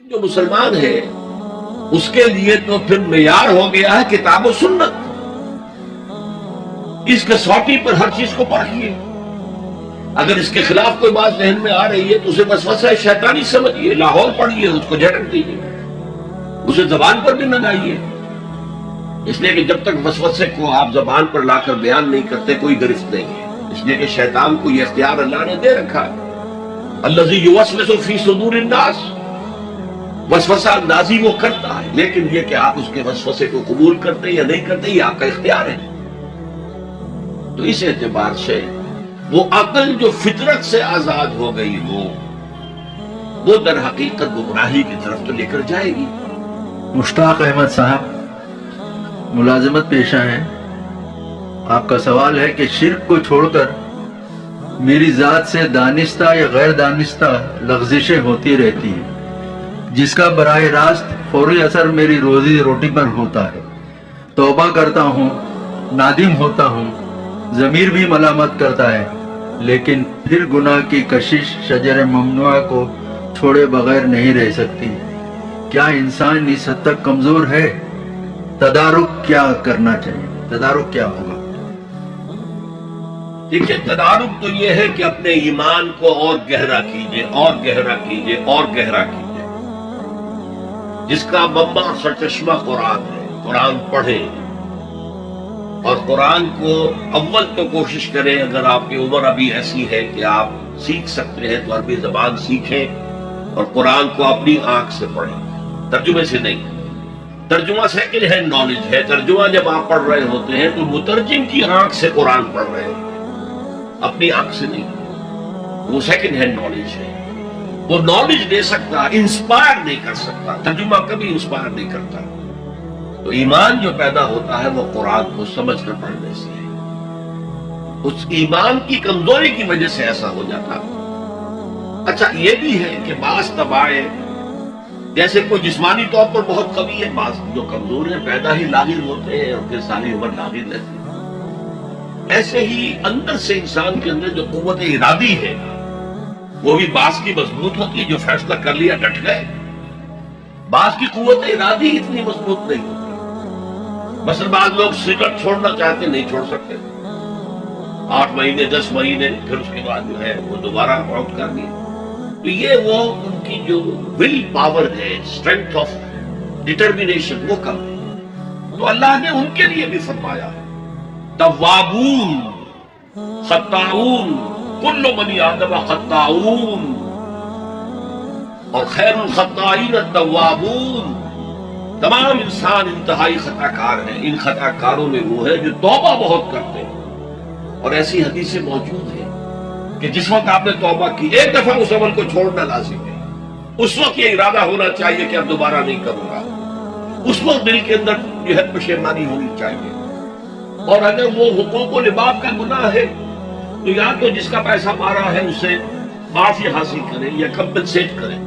جو مسلمان ہے اس کے لیے تو پھر معیار ہو گیا ہے کتاب و سنت. اس کسوٹی پر ہر چیز کو پرکھیے. اگر اس کے خلاف کوئی بات ذہن میں آ رہی ہے تو اسے وسوسہ شیطانی سمجھیے، لاہور پڑھیے، اس کو جھٹک دیجیے، اسے زبان پر بھی نہ لائیے. اس لیے کہ جب تک وسوسے کو آپ زبان پر لا کر بیان نہیں کرتے کوئی گرفت نہیں ہے. اس لیے کہ شیطان کو یہ اختیار اللہ نے دے رکھا ہے. الذی یوسوس فی صدور الناس، وسوسہ اندازی وہ کرتا ہے، لیکن یہ کہ آپ اس کے وسوسے کو قبول کرتے یا نہیں کرتے یہ آپ کا اختیار ہے. تو اس اعتبار سے وہ عقل جو فطرت سے آزاد ہو گئی ہو وہ در حقیقت گمراہی کی طرف تو لے کر جائے گی. مشتاق احمد صاحب ملازمت پیشہ ہیں. آپ کا سوال ہے کہ شرک کو چھوڑ کر میری ذات سے دانستہ یا غیر دانستہ لغزشیں ہوتی رہتی ہیں جس کا براہ راست فوری اثر میری روزی روٹی پر ہوتا ہے. توبہ کرتا ہوں، نادم ہوتا ہوں، ضمیر بھی ملامت کرتا ہے، لیکن پھر گناہ کی کشش شجر ممنوعہ کو چھوڑے بغیر نہیں رہ سکتی. کیا انسان اس حد تک کمزور ہے؟ تدارک کیا کرنا چاہیے؟ تدارک کیا ہوگا؟ دیکھیے، تدارک تو یہ ہے کہ اپنے ایمان کو اور گہرا کیجئے، اور گہرا کیجئے، اور گہرا کیجئے. جس کا منبع اور سرچشمہ قرآن ہے، قرآن پڑھیں اور قرآن کو اول تو کوشش کریں. اگر آپ کی عمر ابھی ایسی ہے کہ آپ سیکھ سکتے ہیں تو عربی زبان سیکھیں اور قرآن کو اپنی آنکھ سے پڑھیں، ترجمے سے نہیں. ترجمہ سیکنڈ ہینڈ نالج ہے. ترجمہ جب آپ پڑھ رہے ہوتے ہیں تو مترجم کی آنکھ سے قرآن پڑھ رہے ہیں، اپنی آنکھ سے نہیں. وہ سیکنڈ ہینڈ نالج ہے. وہ نالج دے سکتا، انسپائر نہیں کر سکتا. ترجمہ کبھی انسپائر نہیں کرتا. تو ایمان جو پیدا ہوتا ہے وہ قرآن کو سمجھ کر پڑھنے سے ہے. اس ایمان کی کمزوری کی وجہ سے ایسا ہو جاتا. اچھا یہ بھی ہے کہ بعض طبائع جیسے کوئی جسمانی طور پر بہت قوی ہے، بعض جو کمزور ہیں پیدا ہی لاغر ہوتے ہیں اور پھر ساری عمر لاغر رہتے ہیں. ایسے ہی اندر سے انسان کے اندر جو قوت ارادی ہے وہ بھی بعض کی مضبوط ہوتی ہے، جو فیصلہ کر لیا ڈٹ گئے. بعض کی قوت ارادی اتنی مضبوط نہیں ہوتی. مثلا بعض لوگ سگریٹ چھوڑنا چاہتے نہیں چھوڑ سکتے، 8 مہینے 10 مہینے، پھر اس کے بعد جو ہے وہ دوبارہ آؤٹ کر دیے. تو یہ وہ ان کی جو ول پاور ہے، اسٹرینتھ آف ڈٹرمینیشن، وہ کم ہے. تو اللہ نے ان کے لیے بھی فرمایا ہے توابون خطاؤون کل بنی آدم خطاؤون اور خیر الخطائین التوابون. تمام انسان انتہائی خطا کار ہیں. ان خطا کاروں میں وہ ہے جو توبہ بہت کرتے ہیں. اور ایسی حدیثیں موجود ہیں کہ جس وقت آپ نے توبہ کی، ایک دفعہ اس عمل کو چھوڑنا لازم ہے. اس وقت یہ ارادہ ہونا چاہیے کہ اب دوبارہ نہیں کروں گا. اس وقت دل کے اندر جو ہے پشیمانی ہونی چاہیے. اور اگر وہ حقوق و لباس کا گناہ ہے تو یا تو جس کا پیسہ مارا ہے اسے معافی حاصل کریں یا کمپنسیٹ کریں.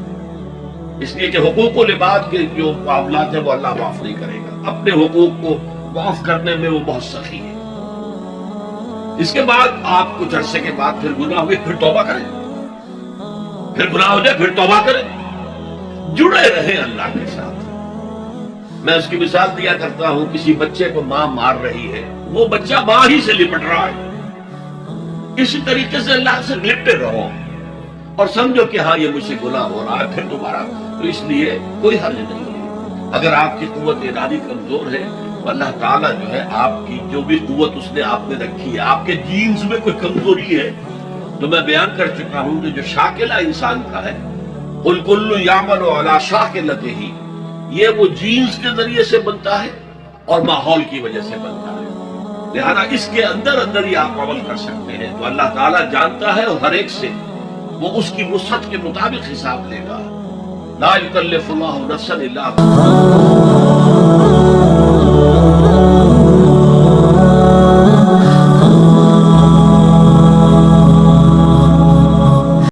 اس لیے کہ حقوق و لباس کے جو معاملات ہیں وہ اللہ معاف نہیں کرے گا. اپنے حقوق کو معاف کرنے میں وہ بہت سخی ہے. اس کے بعد آپ کچھ عرصے کے بعد پھر گناہ ہوئے، پھر توبہ کریں. پھر گناہ ہو جائے پھر توبہ کریں. جڑے رہیں اللہ کے ساتھ. میں اس کی مثال دیا کرتا ہوں، کسی بچے کو ماں مار رہی ہے، وہ بچہ ماں ہی سے لپٹ رہا ہے. اسی طریقے سے اللہ سے لپٹے رہو اور سمجھو کہ ہاں یہ مجھ سے گناہ ہو رہا ہے، پھر دوبارہ. تو اس لیے کوئی حرج نہیں ہے. اگر آپ کی قوت ارادی کمزور ہے تو اللہ تعالیٰ جو ہے آپ کی جو بھی قوت اس نے آپ میں رکھی ہے، آپ کے جینز میں کوئی کمزوری ہے تو میں بیان کر چکا ہوں کہ جو شاکلہ انسان کا ہے، قُلْ كُلٌّ يَعْمَلُ عَلَىٰ شَاكِلَتِهِ، یہ وہ جینز کے ذریعے سے بنتا ہے اور ماحول کی وجہ سے بنتا ہے. لہذا اس کے اندر اندر ہی آپ عمل کر سکتے ہیں. تو اللہ تعالیٰ جانتا ہے اور ہر ایک سے وہ اس کی وسعت کے مطابق حساب لے گا. لا يكلف الله نفسا الا وسعها.